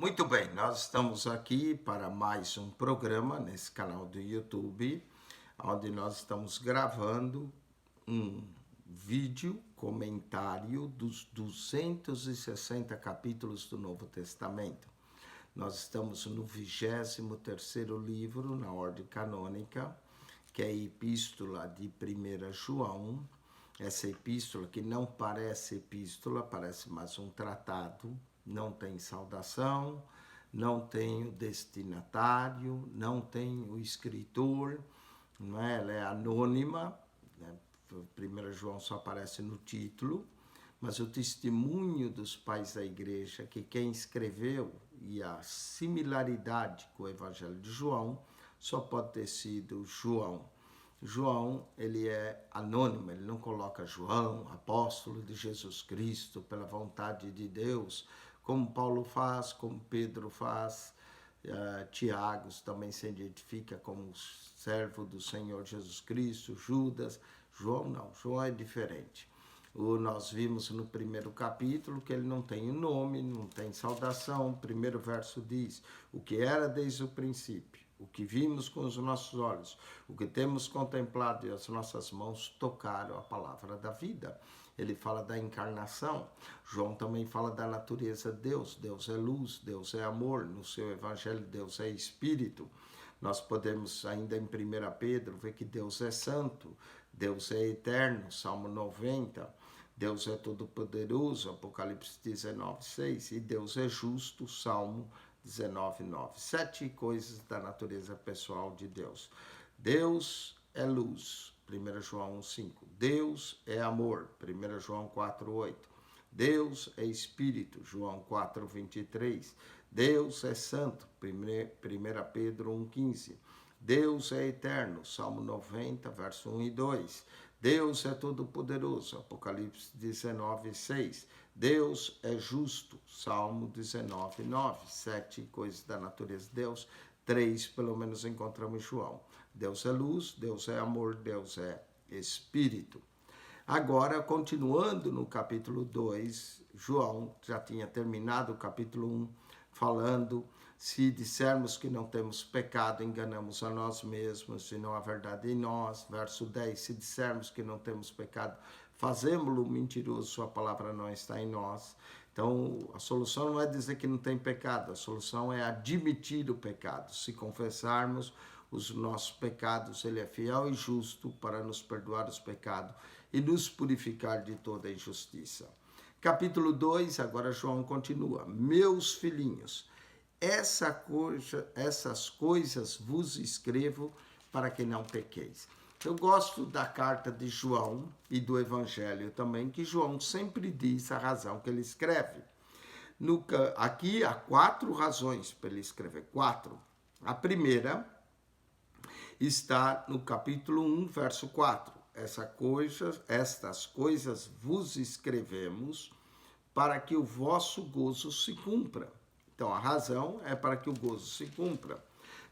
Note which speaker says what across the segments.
Speaker 1: Muito bem, nós estamos aqui para mais um programa nesse canal do YouTube, onde nós estamos gravando um vídeo comentário dos 260 capítulos do Novo Testamento. Nós estamos no 23º livro, na ordem canônica, que é a Epístola de 1 João. Essa epístola, que não parece epístola, parece mais um tratado, não tem saudação, não tem o destinatário, não tem o escritor, não é? Ela é anônima, né? 1 João só aparece no título, mas o testemunho dos pais da igreja, que quem escreveu e a similaridade com o Evangelho de João, só pode ter sido João. João, ele é anônimo, ele não coloca João, apóstolo de Jesus Cristo, pela vontade de Deus, como Paulo faz, como Pedro faz. Tiago também se identifica como servo do Senhor Jesus Cristo, Judas. João não, João é diferente. Nós vimos no primeiro capítulo que ele não tem nome, não tem saudação. O primeiro verso diz: o que era desde o princípio, o que vimos com os nossos olhos, o que temos contemplado e as nossas mãos tocaram a palavra da vida. Ele fala da encarnação. João também fala da natureza de Deus. Deus é luz, Deus é amor. No seu evangelho, Deus é espírito. Nós podemos ainda em 1 Pedro ver que Deus é santo, Deus é eterno, Salmo 90. Deus é todo-poderoso, Apocalipse 19:6. E Deus é justo, Salmo 19:9. 7 coisas da natureza pessoal de Deus. Deus é luz, 1 João 1:5. Deus é amor, 1 João 4:8. Deus é espírito, João 4:23. Deus é santo, 1 Pedro 1:15. Deus é eterno, Salmo 90, verso 1 e 2. Deus é todo-poderoso, Apocalipse 19:6. Deus é justo, Salmo 19:9. 7 coisas da natureza de Deus, 3 pelo menos encontramos em João. Deus é luz, Deus é amor, Deus é espírito. Agora, continuando no capítulo 2, João já tinha terminado o capítulo 1, falando: se dissermos que não temos pecado, enganamos a nós mesmos e não há verdade em nós. Verso 10, se dissermos que não temos pecado, fazemos-lo mentiroso, sua palavra não está em nós. Então, a solução não é dizer que não tem pecado, a solução é admitir o pecado. Se confessarmos os nossos pecados, ele é fiel e justo para nos perdoar os pecados e nos purificar de toda injustiça. Capítulo 2, agora João continua: meus filhinhos, essas coisas vos escrevo para que não pequeis. Eu gosto da carta de João e do Evangelho também, que João sempre diz a razão que ele escreve. Aqui há 4 razões para ele escrever, 4. A primeira está no capítulo 1, verso 4. Estas coisas vos escrevemos para que o vosso gozo se cumpra. Então, a razão é para que o gozo se cumpra.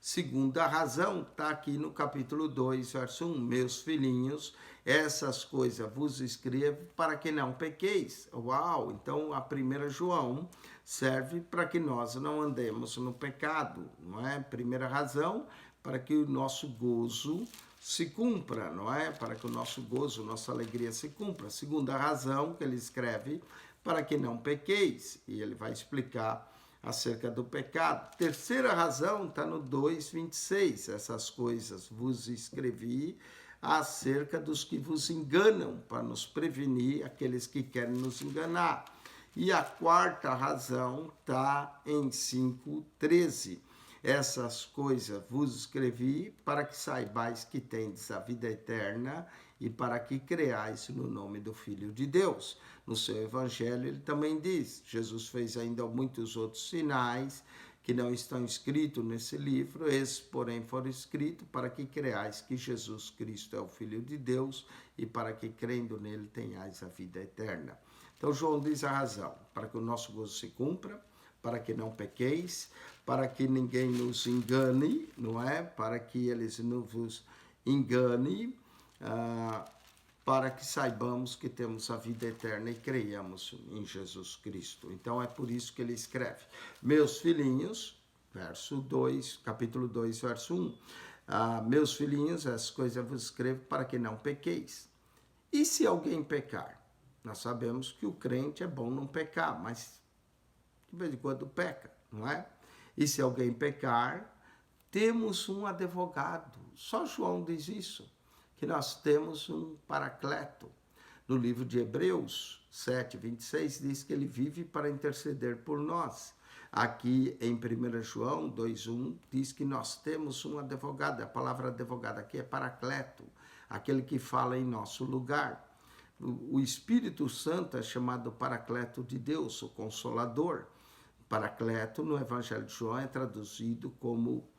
Speaker 1: Segunda razão está aqui no capítulo 2, verso 1. Meus filhinhos, essas coisas vos escrevo para que não pequeis. Uau! Então, a 1 João serve para que nós não andemos no pecado, não é? Primeira razão, para que o nosso gozo se cumpra, não é? Para que o nosso gozo, nossa alegria se cumpra. Segunda razão que ele escreve, para que não pequeis. E ele vai explicar acerca do pecado. Terceira razão está no 2:26. Essas coisas vos escrevi acerca dos que vos enganam, para nos prevenir aqueles que querem nos enganar. E a quarta razão está em 5:13. Essas coisas vos escrevi para que saibais que tendes a vida eterna e para que creais no nome do Filho de Deus. No seu evangelho ele também diz: Jesus fez ainda muitos outros sinais que não estão escritos nesse livro, esses, porém, foram escritos para que creais que Jesus Cristo é o Filho de Deus e para que, crendo nele, tenhais a vida eterna. Então, João diz a razão: para que o nosso gozo se cumpra, para que não pequeis, para que ninguém nos engane, não é? Para que eles não vos engane, para que saibamos que temos a vida eterna e creiamos em Jesus Cristo. Então é por isso que ele escreve: meus filhinhos, verso 2, capítulo 2, verso 1. Meus filhinhos, essas coisas eu vos escrevo para que não pequeis. E se alguém pecar? Nós sabemos que o crente é bom não pecar, mas de vez em quando peca, não é? E se alguém pecar, temos um advogado. Só João diz isso, que nós temos um paracleto. No livro de Hebreus 7, 26, diz que ele vive para interceder por nós. Aqui em 1 João 2,1 diz que nós temos um advogado. A palavra advogado aqui é paracleto, aquele que fala em nosso lugar. O Espírito Santo é chamado paracleto de Deus, o Consolador. Paracleto no Evangelho de João é traduzido como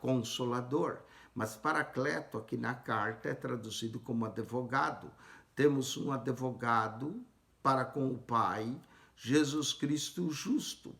Speaker 1: Consolador, mas paracleto aqui na carta é traduzido como advogado. Temos um advogado para com o Pai, Jesus Cristo justo.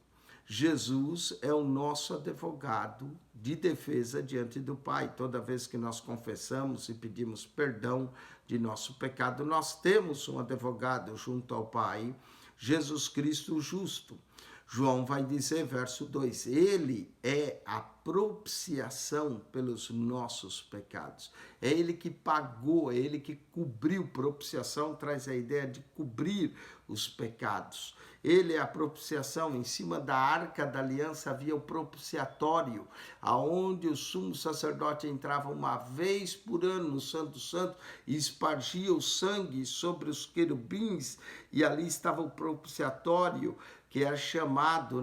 Speaker 1: Jesus é o nosso advogado de defesa diante do Pai. Toda vez que nós confessamos e pedimos perdão de nosso pecado, nós temos um advogado junto ao Pai, Jesus Cristo justo. João vai dizer, verso 2, ele é a propiciação pelos nossos pecados. É ele que pagou, é ele que cobriu. Propiciação traz a ideia de cobrir os pecados. Ele é a propiciação. Em cima da arca da aliança havia o propiciatório, aonde o sumo sacerdote entrava uma vez por ano no Santo Santo e espargia o sangue sobre os querubins, e ali estava o propiciatório, que é chamado,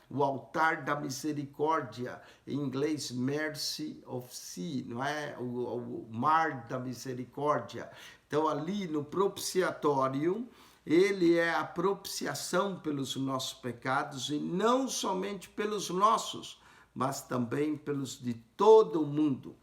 Speaker 1: o altar da misericórdia, em inglês Mercy of Sea, não é? O mar da misericórdia. Então ali no propiciatório, ele é a propiciação pelos nossos pecados, e não somente pelos nossos, mas também pelos de todo o mundo.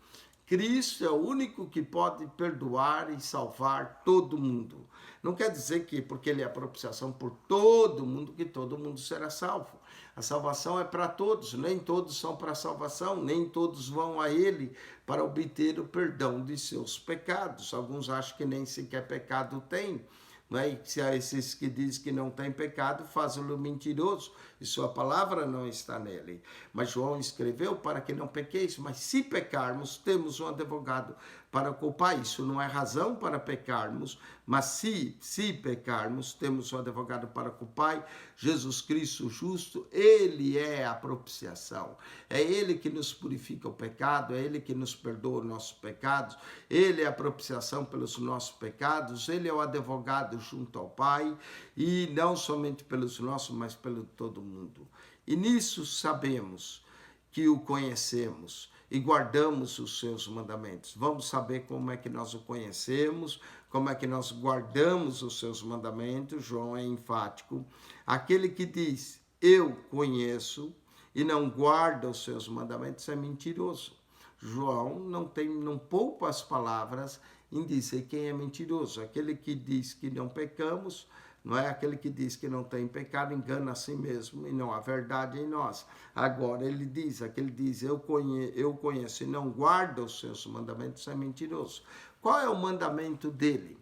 Speaker 1: Cristo é o único que pode perdoar e salvar todo mundo. Não quer dizer que, porque ele é a propiciação por todo mundo, que todo mundo será salvo. A salvação é para todos, nem todos são para a salvação, nem todos vão a ele para obter o perdão de seus pecados. Alguns acham que nem sequer pecado tem. E se há esses que dizem que não tem pecado, fazem-no mentiroso, e sua palavra não está nele. Mas João escreveu para que não pequeis, mas se pecarmos, temos um advogado para com o Pai. Isso não é razão para pecarmos, mas se pecarmos, temos um advogado para com o Pai, Jesus Cristo justo. Ele é a propiciação. É ele que nos purifica o pecado, é ele que nos perdoa os nossos pecados, ele é a propiciação pelos nossos pecados, ele é o advogado junto ao Pai, e não somente pelos nossos, mas pelo todo mundo. E nisso sabemos que o conhecemos e guardamos os seus mandamentos. Vamos saber como é que nós o conhecemos, como é que nós guardamos os seus mandamentos. João é enfático. Aquele que diz, eu conheço, e não guarda os seus mandamentos, é mentiroso. João não poupa as palavras em dizer quem é mentiroso. Aquele que diz que não pecamos, não é? Aquele que diz que não tem pecado, engana a si mesmo e não há verdade em nós. Agora ele diz, aquele diz, eu conheço e não guarda os seus mandamentos, é mentiroso. Qual é o mandamento dele?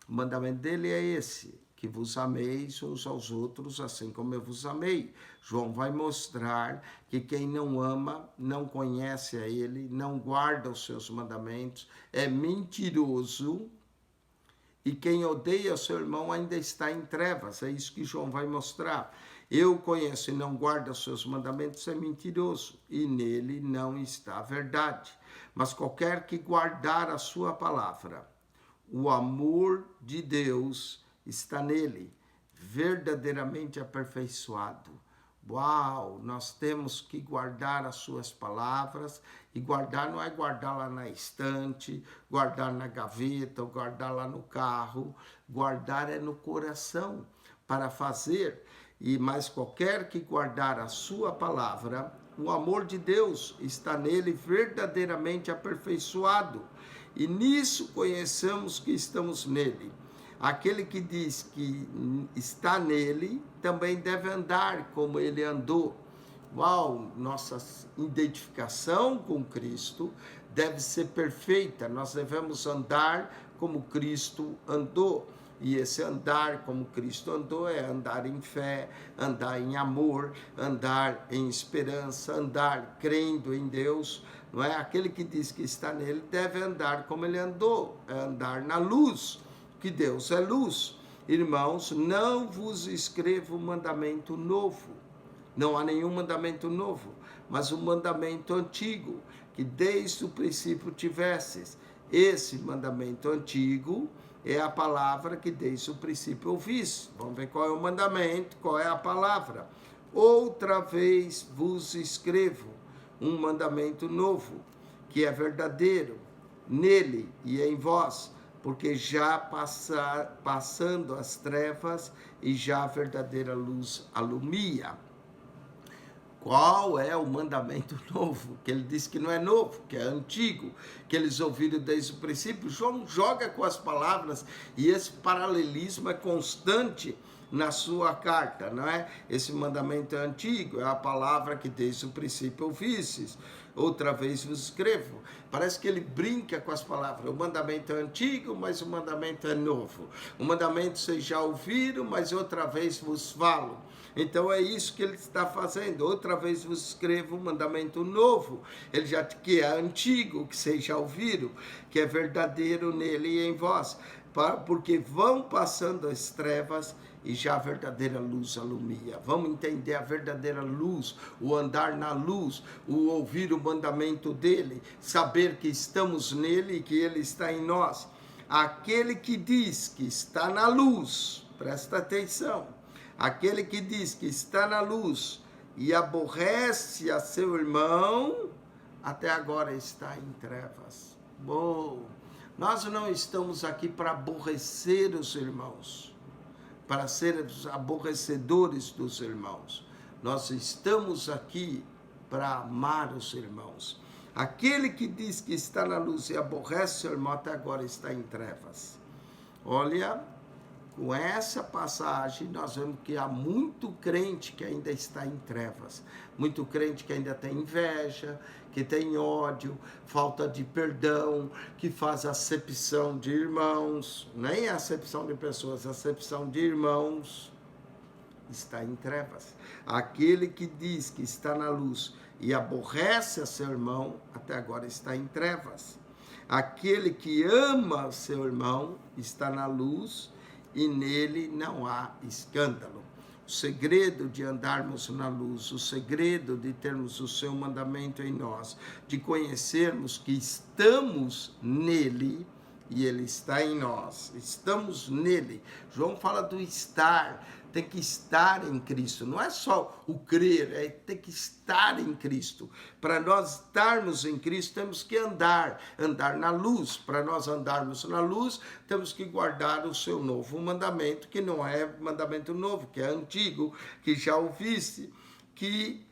Speaker 1: O mandamento dele é esse, que vos ameis uns aos outros, assim como eu vos amei. João vai mostrar que quem não ama, não conhece a ele, não guarda os seus mandamentos, é mentiroso, e quem odeia o seu irmão ainda está em trevas. É isso que João vai mostrar. Eu conheço e não guarda os seus mandamentos, é mentiroso, e nele não está a verdade. Mas qualquer que guardar a sua palavra, o amor de Deus está nele, verdadeiramente aperfeiçoado. Uau, nós temos que guardar as suas palavras, e guardar não é guardar lá na estante, guardar na gaveta, ou guardar lá no carro. Guardar é no coração, para fazer. Mas qualquer que guardar a sua palavra, o amor de Deus está nele, verdadeiramente aperfeiçoado. E nisso conheçamos que estamos nele. Aquele que diz que está nele, também deve andar como ele andou. Uau, nossa identificação com Cristo deve ser perfeita. Nós devemos andar como Cristo andou. E esse andar como Cristo andou é andar em fé, andar em amor, andar em esperança, andar crendo em Deus. Não é? Aquele que diz que está nele deve andar como ele andou, é andar na luz, que Deus é luz. Irmãos, não vos escrevo mandamento novo. Não há nenhum mandamento novo, mas um mandamento antigo, que desde o princípio tivesses. Esse mandamento antigo é a palavra que desde o princípio ouviste. Vamos ver qual é o mandamento, qual é a palavra. Outra vez vos escrevo um mandamento novo, que é verdadeiro, nele e em vós, porque já passando as trevas e já a verdadeira luz alumia. Qual é o mandamento novo? Que ele diz que não é novo, que é antigo, que eles ouviram desde o princípio. João joga com as palavras e esse paralelismo é constante na sua carta, não é? Esse mandamento é antigo, é a palavra que desde o princípio ouvistes. Outra vez vos escrevo. Parece que ele brinca com as palavras. O mandamento é antigo, mas o mandamento é novo. O mandamento vocês já ouviram, mas outra vez vos falo. Então é isso que ele está fazendo. Outra vez vos escrevo um mandamento novo. Ele já que é antigo, que vocês já ouviram, que é verdadeiro nele e em vós. Porque vão passando as trevas e já a verdadeira luz alumia. Vamos entender a verdadeira luz, o andar na luz, o ouvir o mandamento dele, saber que estamos nele e que ele está em nós. Aquele que diz que está na luz, presta atenção, aquele que diz que está na luz e aborrece a seu irmão, até agora está em trevas. Bom, nós não estamos aqui para aborrecer os irmãos, para sermos aborrecedores dos irmãos. Nós estamos aqui para amar os irmãos. Aquele que diz que está na luz e aborrece seu irmão, até agora está em trevas. Olha, com essa passagem, nós vemos que há muito crente que ainda está em trevas. Muito crente que ainda tem inveja, que tem ódio, falta de perdão, que faz acepção de irmãos. Nem acepção de pessoas, acepção de irmãos. Está em trevas. Aquele que diz que está na luz e aborrece a seu irmão, até agora está em trevas. Aquele que ama seu irmão está na luz e nele não há escândalo. O segredo de andarmos na luz, o segredo de termos o seu mandamento em nós, de conhecermos que estamos nele e ele está em nós, estamos nele. João fala do estar, tem que estar em Cristo, não é só o crer, é ter que estar em Cristo. Para nós estarmos em Cristo, temos que andar na luz. Para nós andarmos na luz, temos que guardar o seu novo mandamento, que não é mandamento novo, que é antigo, que já ouviste, que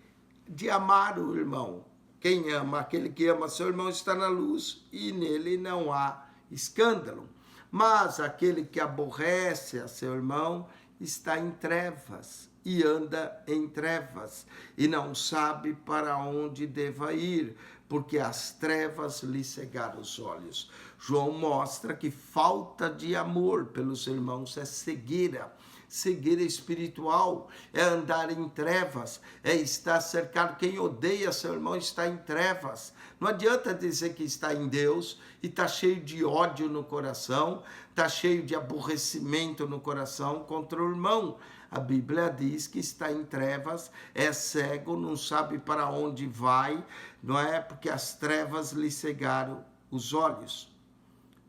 Speaker 1: de amar o irmão. Quem ama, aquele que ama seu irmão está na luz e nele não há escândalo. Mas aquele que aborrece a seu irmão está em trevas e anda em trevas e não sabe para onde deva ir, porque as trevas lhe cegaram os olhos. João mostra que falta de amor pelos irmãos é cegueira. Cegueira espiritual, é andar em trevas, é estar cercado. Quem odeia seu irmão está em trevas. Não adianta dizer que está em Deus e está cheio de ódio no coração, está cheio de aborrecimento no coração contra o irmão. A Bíblia diz que está em trevas, é cego, não sabe para onde vai, não é? Porque as trevas lhe cegaram os olhos.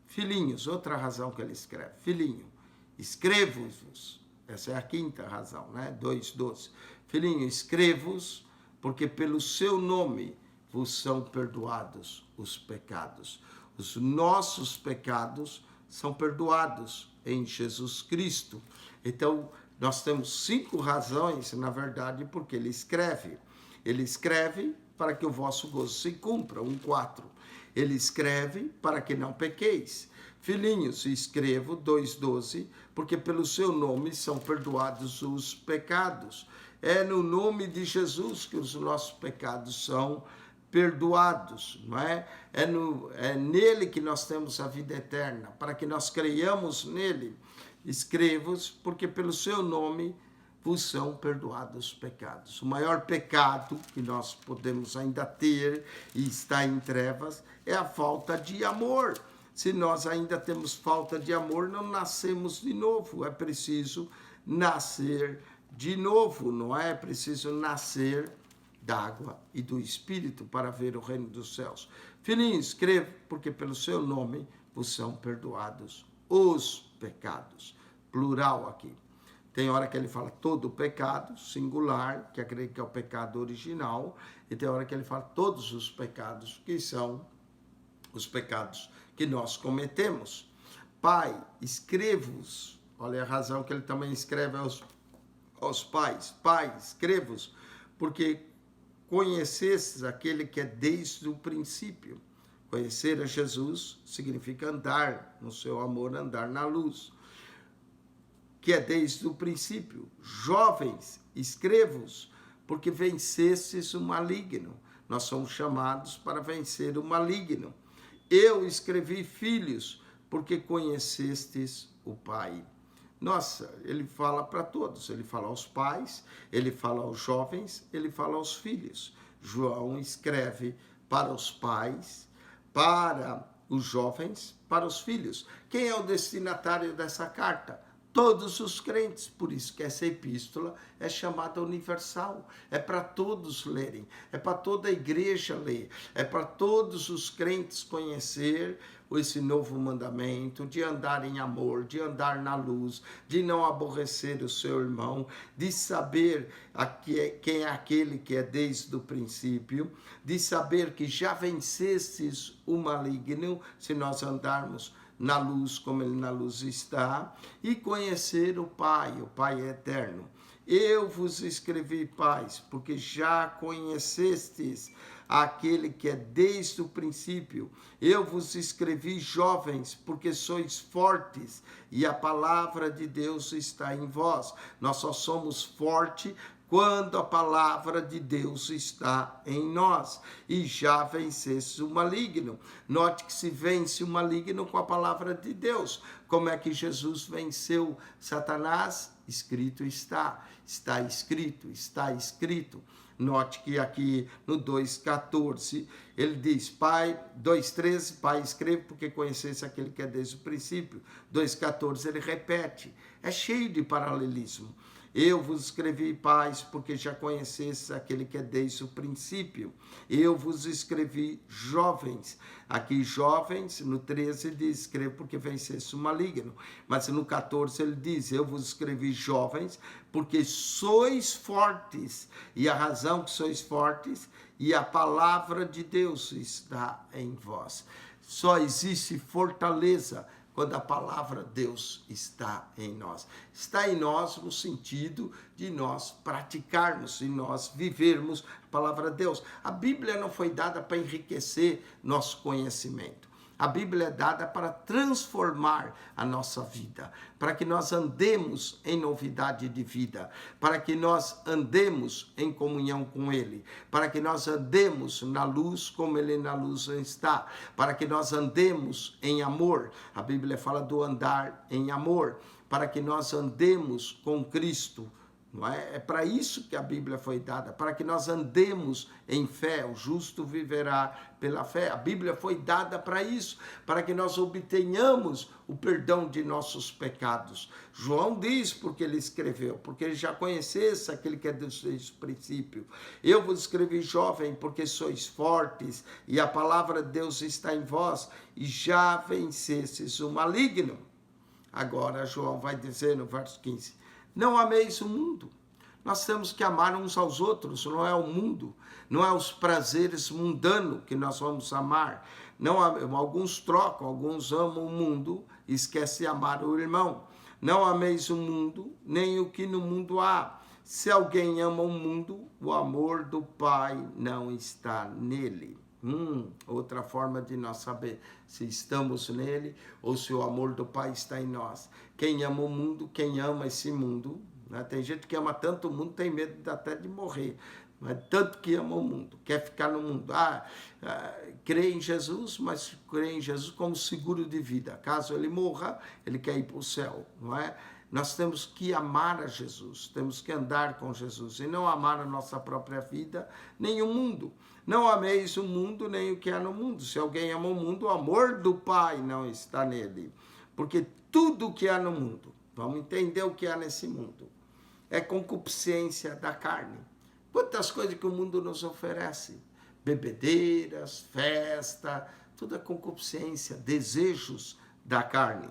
Speaker 1: Filhinhos, outra razão que ele escreve. Filhinho, escrevo-vos. Essa é a quinta razão, né? 2:12. Filhinho, escrevo-vos, porque pelo seu nome vos são perdoados os pecados. Os nossos pecados são perdoados em Jesus Cristo. Então, nós temos 5 razões, na verdade, porque ele escreve. Ele escreve para que o vosso gozo se cumpra, 1:4. Ele escreve para que não pequeis. Filhinhos, escrevo, 2:12, porque pelo seu nome são perdoados os pecados. É no nome de Jesus que os nossos pecados são perdoados, não é? É nele que nós temos a vida eterna, para que nós creiamos nele. Escrevo-vos, porque pelo seu nome vos são perdoados os pecados. O maior pecado que nós podemos ainda ter e está em trevas é a falta de amor. Se nós ainda temos falta de amor, não nascemos de novo. É preciso nascer de novo, não é? É preciso nascer da água e do Espírito para ver o reino dos céus. Filhinhos, escrevo, porque pelo seu nome vos são perdoados os pecados. Plural aqui. Tem hora que ele fala todo o pecado, singular, que acredito que é o pecado original, e tem hora que ele fala todos os pecados, que são os pecados que nós cometemos. Pai, escrevo-vos. Olha a razão que ele também escreve aos pais. Pai, escrevo-vos, porque conhecestes aquele que é desde o princípio. Conhecer a Jesus significa andar no seu amor, andar na luz, que é desde o princípio. Jovens, escrevo-vos, porque vencestes o maligno. Nós somos chamados para vencer o maligno. Eu escrevi, filhos, porque conhecestes o Pai. Nossa, ele fala para todos, ele fala aos pais, ele fala aos jovens, ele fala aos filhos. João escreve para os pais, para os jovens, para os filhos. Quem é o destinatário dessa carta? Todos os crentes, por isso que essa epístola é chamada universal, é para todos lerem, é para toda a igreja ler, é para todos os crentes conhecer esse novo mandamento, de andar em amor, de andar na luz, de não aborrecer o seu irmão, de saber quem é aquele que é desde o princípio, de saber que já vencestes o maligno, se nós andarmos na luz como ele na luz está, e conhecer o Pai é eterno. Eu vos escrevi, pais, porque já conhecestes aquele que é desde o princípio. Eu vos escrevi, jovens, porque sois fortes e a palavra de Deus está em vós. Nós só somos fortes quando a palavra de Deus está em nós, e já vencesse o maligno. Note que se vence o maligno com a palavra de Deus. Como é que Jesus venceu Satanás? Escrito está, está escrito, está escrito. Note que aqui no 2,14 ele diz, Pai, 2,13, Pai, escreve porque conhecesse aquele que é desde o princípio. 2,14 ele repete, é cheio de paralelismo. Eu vos escrevi, pais, porque já conhecestes aquele que é desde o princípio. Eu vos escrevi, jovens. Aqui, jovens, no 13 diz, escrevo porque vencesse o maligno. Mas no 14 ele diz, eu vos escrevi, jovens, porque sois fortes. E a razão que sois fortes, e a palavra de Deus está em vós. Só existe fortaleza quando a palavra de Deus está em nós. Está em nós no sentido de nós praticarmos e nós vivermos a palavra de Deus. A Bíblia não foi dada para enriquecer nosso conhecimento. A Bíblia é dada para transformar a nossa vida, para que nós andemos em novidade de vida, para que nós andemos em comunhão com Ele, para que nós andemos na luz como Ele na luz está, para que nós andemos em amor. A Bíblia fala do andar em amor, para que nós andemos com Cristo. Não é? É para isso que a Bíblia foi dada, para que nós andemos em fé, o justo viverá pela fé. A Bíblia foi dada para isso, para que nós obtenhamos o perdão de nossos pecados. João diz porque ele escreveu, porque ele já conhecesse aquele que é desde o princípio. Eu vos escrevi, jovem, porque sois fortes e a palavra de Deus está em vós e já vencestes o maligno. Agora João vai dizer no verso 15, não ameis o mundo. Nós temos que amar uns aos outros, não é o mundo, não é os prazeres mundanos que nós vamos amar. Não, alguns trocam, alguns amam o mundo e esquecem de amar o irmão. Não ameis o mundo, nem o que no mundo há. Se alguém ama o mundo, o amor do Pai não está nele. Outra forma de nós saber se estamos nele ou se o amor do Pai está em nós. Quem ama o mundo, quem ama esse mundo, Né? Tem gente que ama tanto o mundo, tem medo até de morrer. Mas tanto que ama o mundo, quer ficar no mundo. Crê em Jesus, mas crê em Jesus como seguro de vida. Caso ele morra, ele quer ir para o céu, não é? Nós temos que amar a Jesus, temos que andar com Jesus e não amar a nossa própria vida, nem o mundo. Não ameis o mundo, nem o que há no mundo. Se alguém ama o mundo, o amor do Pai não está nele. Porque tudo o que há no mundo, vamos entender o que há nesse mundo, é concupiscência da carne. Quantas coisas que o mundo nos oferece, bebedeiras, festa, tudo é concupiscência, desejos da carne.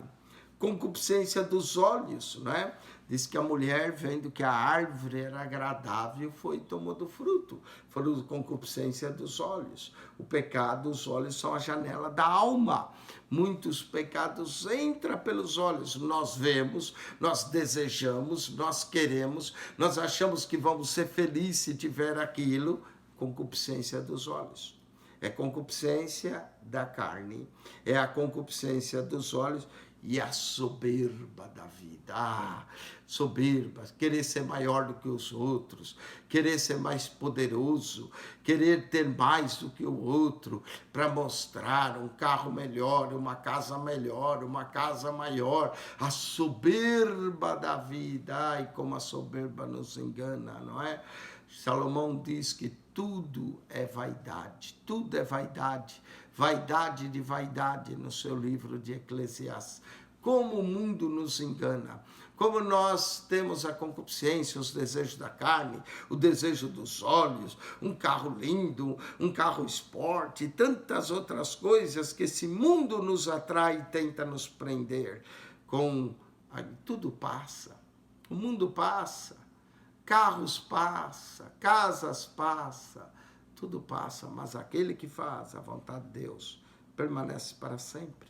Speaker 1: Concupiscência dos olhos, não é? Diz que a mulher, vendo que a árvore era agradável, foi e tomou do fruto. Foi concupiscência dos olhos. O pecado, os olhos são a janela da alma. Muitos pecados entram pelos olhos. Nós vemos, nós desejamos, nós queremos, nós achamos que vamos ser felizes se tiver aquilo. Concupiscência dos olhos. É concupiscência da carne, é a concupiscência dos olhos e a soberba da vida. Soberba, querer ser maior do que os outros, querer ser mais poderoso, querer ter mais do que o outro, para mostrar um carro melhor, uma casa melhor, uma casa maior. A soberba da vida. Ai, como a soberba nos engana, não é? Salomão diz que tudo é vaidade, tudo é vaidade, vaidade de vaidade, no seu livro de Eclesiastes. Como o mundo nos engana, como nós temos a concupiscência, os desejos da carne, o desejo dos olhos, um carro lindo, um carro esporte, tantas outras coisas que esse mundo nos atrai e tenta nos prender. Tudo passa, o mundo passa. Carros passa, casas passa, tudo passa, mas aquele que faz a vontade de Deus permanece para sempre.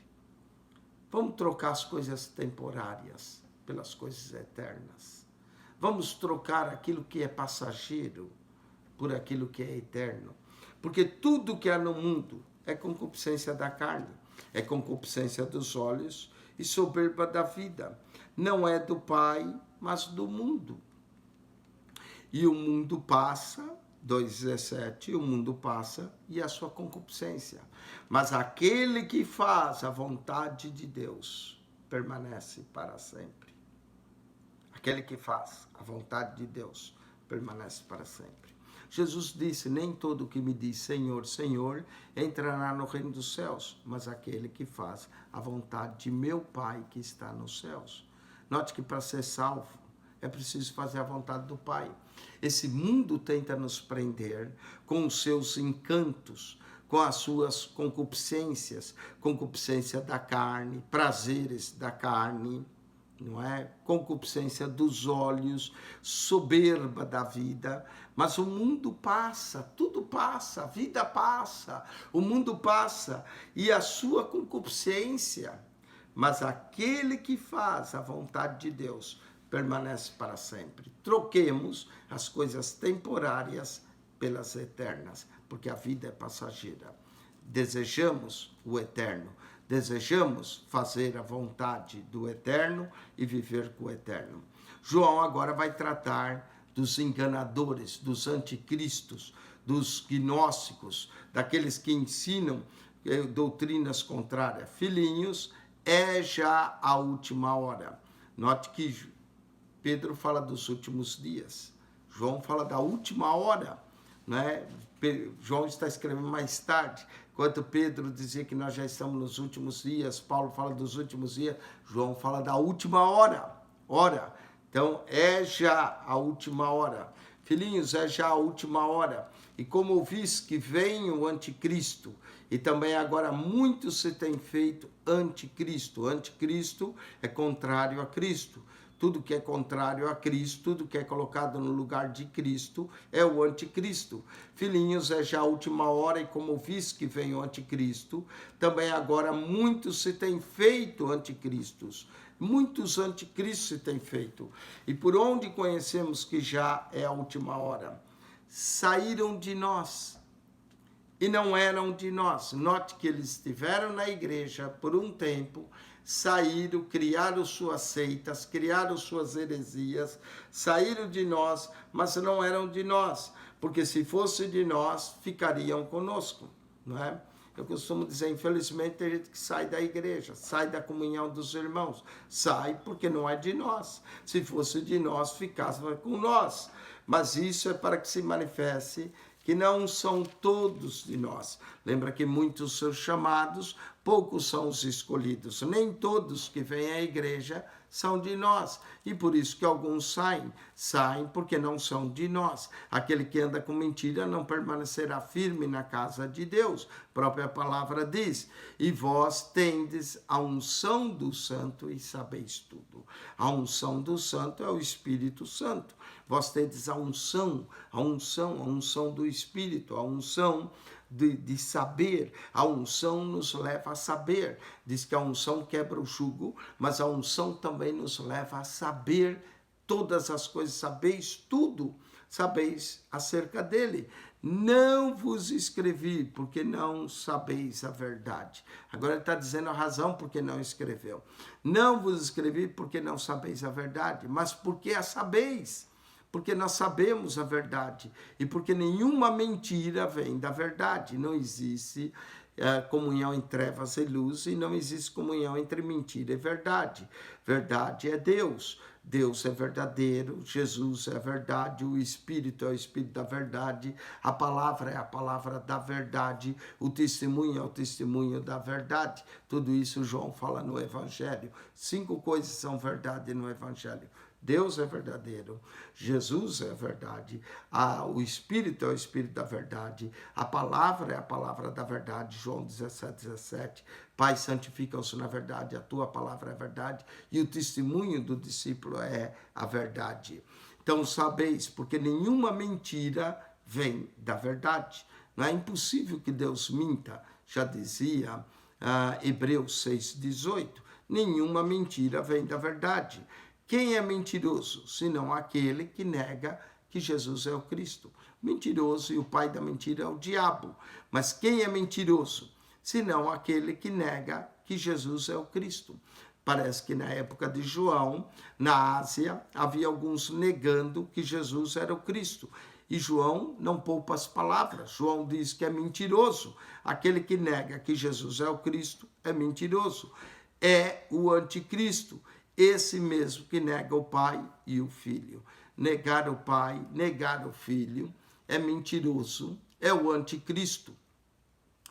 Speaker 1: Vamos trocar as coisas temporárias pelas coisas eternas. Vamos trocar aquilo que é passageiro por aquilo que é eterno. Porque tudo que há no mundo é concupiscência da carne, é concupiscência dos olhos e soberba da vida. Não é do Pai, mas do mundo. E o mundo passa, 2,17, o mundo passa e a sua concupiscência. Mas aquele que faz a vontade de Deus permanece para sempre. Aquele que faz a vontade de Deus permanece para sempre. Jesus disse, nem todo que me diz Senhor, Senhor, entrará no reino dos céus, mas aquele que faz a vontade de meu Pai que está nos céus. Note que para ser salvo, é preciso fazer a vontade do Pai. Esse mundo tenta nos prender com os seus encantos, com as suas concupiscências, concupiscência da carne, prazeres da carne, não é? Concupiscência dos olhos, soberba da vida. Mas o mundo passa, tudo passa, a vida passa, o mundo passa e a sua concupiscência. Mas aquele que faz a vontade de Deus permanece para sempre. Troquemos as coisas temporárias pelas eternas, porque a vida é passageira. Desejamos o eterno, desejamos fazer a vontade do eterno e viver com o eterno. João agora vai tratar dos enganadores, dos anticristos, dos gnósticos, daqueles que ensinam doutrinas contrárias. Filhinhos, é já a última hora. Note que Pedro fala dos últimos dias. João fala da última hora, né? João está escrevendo mais tarde. Enquanto Pedro dizia que nós já estamos nos últimos dias, Paulo fala dos últimos dias, João fala da última hora. Então, é já a última hora. Filhinhos, é já a última hora. E como ouvis que vem o anticristo, e também agora muito se tem feito anticristo. Anticristo é contrário a Cristo. Tudo que é contrário a Cristo, tudo que é colocado no lugar de Cristo, é o anticristo. Filhinhos, é já a última hora, e como vis que vem o anticristo, também agora muitos se têm feito anticristos. Muitos anticristos se têm feito. E por onde conhecemos que já é a última hora? Saíram de nós e não eram de nós. Note que eles estiveram na igreja por um tempo, saíram, criaram suas seitas, criaram suas heresias, saíram de nós, mas não eram de nós, porque se fosse de nós, ficariam conosco, não é? Eu costumo dizer, infelizmente, tem gente que sai da igreja, sai da comunhão dos irmãos, sai porque não é de nós. Se fosse de nós, ficasse com nós. Mas isso é para que se manifeste que não são todos de nós. Lembra que muitos são chamados, poucos são os escolhidos. Nem todos que vêm à igreja são de nós. E por isso que alguns saem porque não são de nós. Aquele que anda com mentira não permanecerá firme na casa de Deus. A própria palavra diz, e vós tendes a unção do Santo e sabeis tudo. A unção do Santo é o Espírito Santo. Vós tendes a unção do Espírito, a unção de saber. A unção nos leva a saber. Diz que a unção quebra o jugo, mas a unção também nos leva a saber todas as coisas, sabeis tudo, sabeis acerca dele. Não vos escrevi, porque não sabeis a verdade. Agora ele está dizendo a razão porque não escreveu. Não vos escrevi porque não sabeis a verdade, mas porque a sabeis. Porque nós sabemos a verdade e porque nenhuma mentira vem da verdade. Não existe comunhão em trevas e luz e não existe comunhão entre mentira e verdade. Verdade é Deus. Deus é verdadeiro, Jesus é a verdade, o Espírito é o Espírito da verdade, a palavra é a palavra da verdade, o testemunho é o testemunho da verdade. Tudo isso João fala no Evangelho. 5 coisas são verdade no Evangelho. Deus é verdadeiro, Jesus é a verdade, o Espírito é o Espírito da verdade, a palavra é a palavra da verdade, João 17:17. Pai, santifica-os na verdade, a tua palavra é a verdade, e o testemunho do discípulo é a verdade. Então sabeis, porque nenhuma mentira vem da verdade. Não é impossível que Deus minta, já dizia Hebreus 6:18. Nenhuma mentira vem da verdade. Quem é mentiroso, senão aquele que nega que Jesus é o Cristo? Mentiroso e o pai da mentira é o diabo. Mas quem é mentiroso, senão aquele que nega que Jesus é o Cristo? Parece que na época de João, na Ásia, havia alguns negando que Jesus era o Cristo. E João não poupa as palavras. João diz que é mentiroso. Aquele que nega que Jesus é o Cristo é mentiroso. É o anticristo. Esse mesmo que nega o Pai e o Filho. Negar o Pai, negar o Filho, é mentiroso, é o anticristo.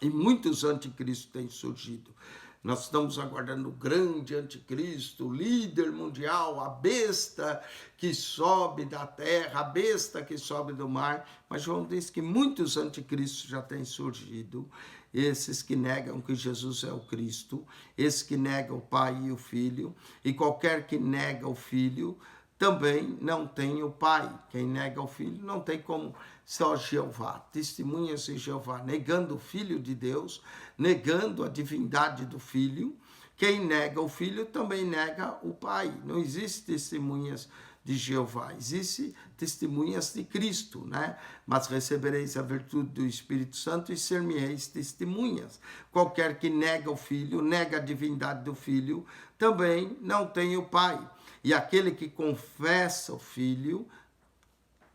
Speaker 1: E muitos anticristos têm surgido. Nós estamos aguardando o grande anticristo, o líder mundial, a besta que sobe da terra, a besta que sobe do mar. Mas João diz que muitos anticristos já têm surgido. Esses que negam que Jesus é o Cristo, esses que negam o Pai e o Filho, e qualquer que nega o Filho também não tem o Pai. Quem nega o Filho não tem como, só Jeová, testemunhas de Jeová, negando o Filho de Deus, negando a divindade do Filho. Quem nega o Filho também nega o Pai. Não existe testemunhas de Jeová, existe testemunhas de Cristo, né? Mas recebereis a virtude do Espírito Santo e ser-me-eis testemunhas. Qualquer que nega o Filho, nega a divindade do Filho, também não tem o Pai. E aquele que confessa o Filho,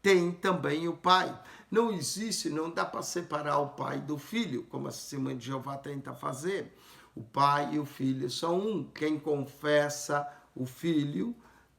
Speaker 1: tem também o Pai. Não existe, não dá para separar o Pai do Filho, como a Testemunha de Jeová tenta fazer. O Pai e o Filho são um. Quem confessa o Filho,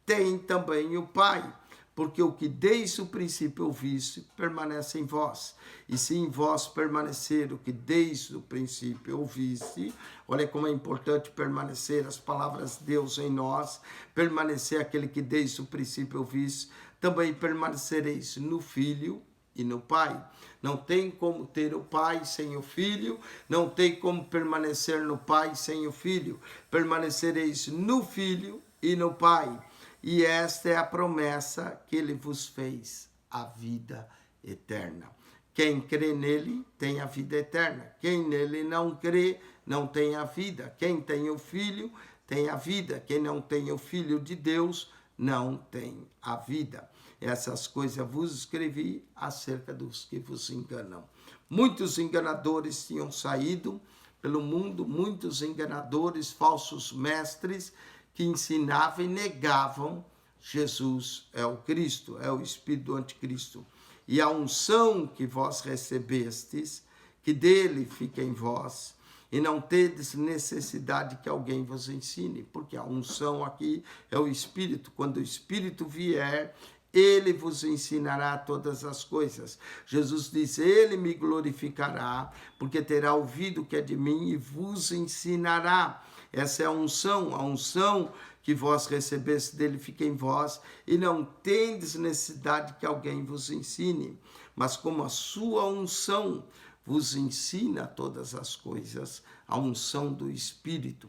Speaker 1: tem também o Pai, porque o que desde o princípio ouviste permanece em vós. E se em vós permanecer o que desde o princípio ouviste, olha como é importante permanecer as palavras de Deus em nós, permanecer aquele que desde o princípio ouviste, também permanecereis no Filho e no Pai. Não tem como ter o Pai sem o Filho, não tem como permanecer no Pai sem o Filho. Permanecereis no Filho e no Pai. E esta é a promessa que ele vos fez, a vida eterna. Quem crê nele tem a vida eterna. Quem nele não crê, não tem a vida. Quem tem o Filho, tem a vida. Quem não tem o Filho de Deus, não tem a vida. Essas coisas vos escrevi acerca dos que vos enganam. Muitos enganadores tinham saído pelo mundo muitos enganadores, falsos mestres, que ensinavam e negavam Jesus é o Cristo, é o Espírito do Anticristo. E a unção que vós recebestes, que dele fica em vós, e não tedes necessidade que alguém vos ensine, porque a unção aqui é o Espírito. Quando o Espírito vier, ele vos ensinará todas as coisas. Jesus diz, ele me glorificará, porque terá ouvido que é de mim e vos ensinará. Essa é a unção que vós recebeste dele fica em vós, e não tendes necessidade que alguém vos ensine. Mas como a sua unção vos ensina todas as coisas, a unção do Espírito,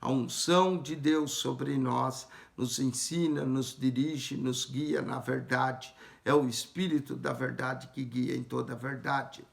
Speaker 1: a unção de Deus sobre nós, nos ensina, nos dirige, nos guia na verdade. É o Espírito da verdade que guia em toda a verdade.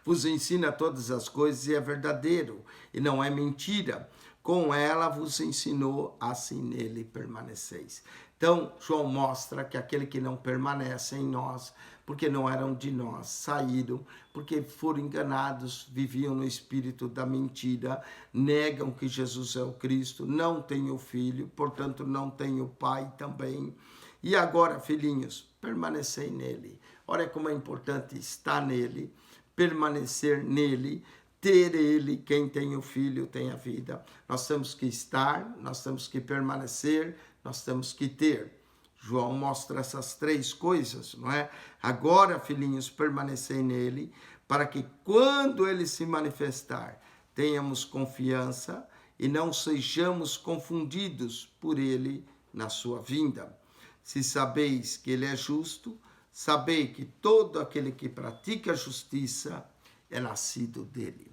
Speaker 1: Vos ensina todas as coisas e é verdadeiro, e não é mentira. Com ela vos ensinou, assim nele permaneceis. Então, João mostra que aquele que não permanece em nós, porque não eram de nós, saíram, porque foram enganados, viviam no espírito da mentira, negam que Jesus é o Cristo, não têm o Filho, portanto não têm o Pai também. E agora, filhinhos, permanecei nele. Olha como é importante estar nele, permanecer nele, ter ele. Quem tem o Filho tem a vida. Nós temos que estar, nós temos que permanecer, nós temos que ter. João mostra essas três coisas, não é? Agora, filhinhos, permanecei nele, para que quando ele se manifestar, tenhamos confiança e não sejamos confundidos por ele na sua vinda. Se sabeis que ele é justo, sabei que todo aquele que pratica a justiça é nascido dele.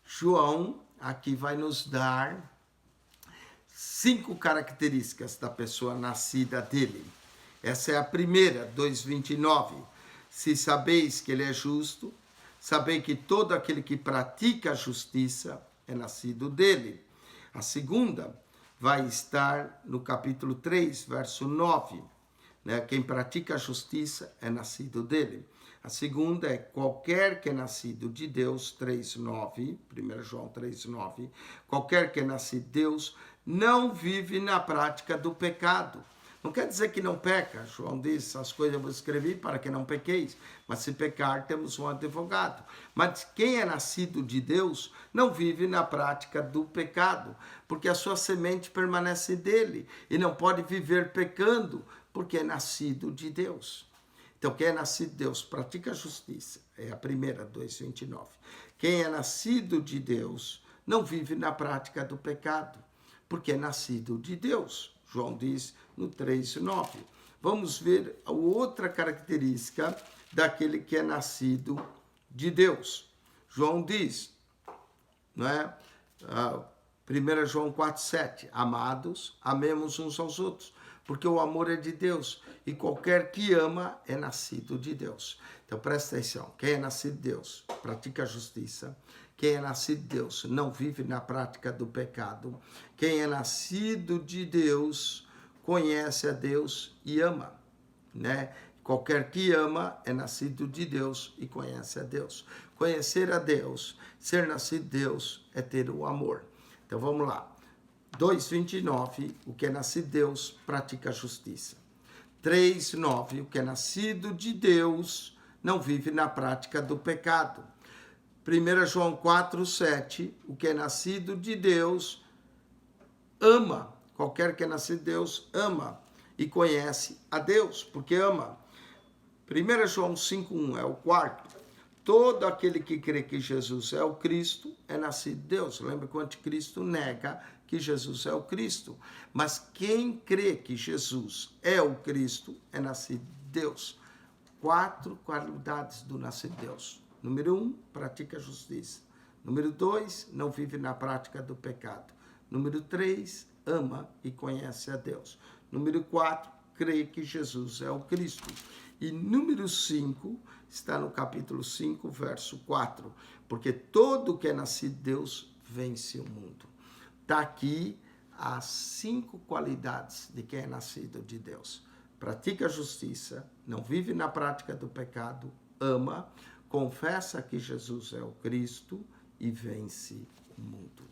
Speaker 1: João aqui vai nos dar 5 características da pessoa nascida dele. Essa é a primeira, 2:29. Se sabeis que ele é justo, sabei que todo aquele que pratica a justiça é nascido dele. A segunda vai estar no capítulo 3, verso 9. Quem pratica a justiça é nascido dele. A segunda é qualquer que é nascido de Deus, 3:9, 1 João 3:9. Qualquer que é nascido de Deus não vive na prática do pecado. Não quer dizer que não peca. João diz, as coisas eu vos escrevi para que não pequeis. Mas se pecar, temos um advogado. Mas quem é nascido de Deus não vive na prática do pecado, porque a sua semente permanece dele e não pode viver pecando, porque é nascido de Deus. Então, quem é nascido de Deus pratica a justiça. É a primeira, 2:29. Quem é nascido de Deus não vive na prática do pecado, porque é nascido de Deus. João diz no 3:9. Vamos ver a outra característica daquele que é nascido de Deus. João diz, não é? 1 João 4:7. Amados, amemos uns aos outros, porque o amor é de Deus, e qualquer que ama é nascido de Deus. Então presta atenção, quem é nascido de Deus pratica a justiça, quem é nascido de Deus não vive na prática do pecado, quem é nascido de Deus conhece a Deus e ama, né? Qualquer que ama é nascido de Deus e conhece a Deus. Conhecer a Deus, ser nascido de Deus é ter o amor. Então vamos lá. 2:29, o que é nascido de Deus pratica a justiça. 3:9, o que é nascido de Deus não vive na prática do pecado. 1 João 4:7, o que é nascido de Deus ama. Qualquer que é nascido de Deus ama e conhece a Deus, porque ama. 1 João 5:1 é o quarto. Todo aquele que crê que Jesus é o Cristo é nascido de Deus. Lembra que o anticristo nega que Jesus é o Cristo. Mas quem crê que Jesus é o Cristo é nascido de Deus. 4 qualidades do nascido de Deus. Número 1, pratica a justiça. Número 2, não vive na prática do pecado. Número 3, ama e conhece a Deus. Número 4, crê que Jesus é o Cristo. E número 5 está no capítulo 5, verso 4. Porque todo que é nascido de Deus vence o mundo. Está aqui as 5 qualidades de quem é nascido de Deus. Pratica a justiça, não vive na prática do pecado, ama, confessa que Jesus é o Cristo e vence o mundo.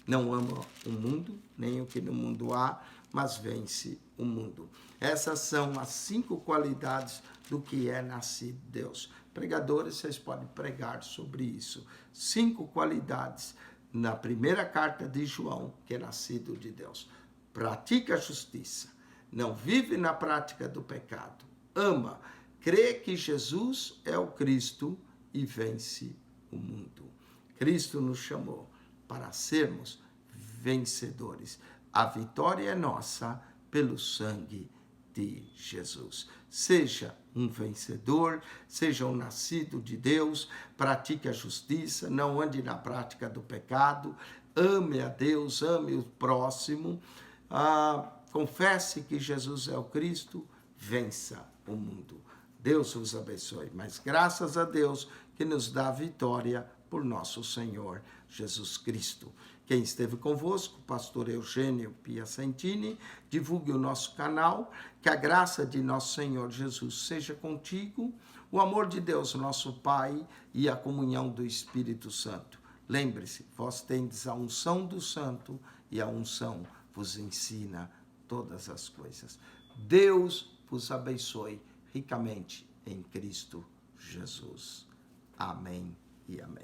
Speaker 1: Não ama o mundo, nem o que no mundo há, mas vence o mundo. Essas são as 5 qualidades do que é nascido de Deus. Pregadores, vocês podem pregar sobre isso. 5 qualidades na primeira carta de João, que é nascido de Deus. Pratica a justiça, não vive na prática do pecado, ama, crê que Jesus é o Cristo e vence o mundo. Cristo nos chamou para sermos vencedores. A vitória é nossa pelo sangue de Jesus. Seja um vencedor, seja um nascido de Deus, pratique a justiça, não ande na prática do pecado, ame a Deus, ame o próximo, confesse que Jesus é o Cristo, vença o mundo. Deus os abençoe, mas graças a Deus que nos dá vitória por nosso Senhor Jesus Cristo. Quem esteve convosco, pastor Eugênio Piacentini, divulgue o nosso canal, que a graça de nosso Senhor Jesus seja contigo, o amor de Deus, nosso Pai, e a comunhão do Espírito Santo. Lembre-se, vós tendes a unção do Santo, e a unção vos ensina todas as coisas. Deus vos abençoe ricamente em Cristo Jesus. Amém e amém.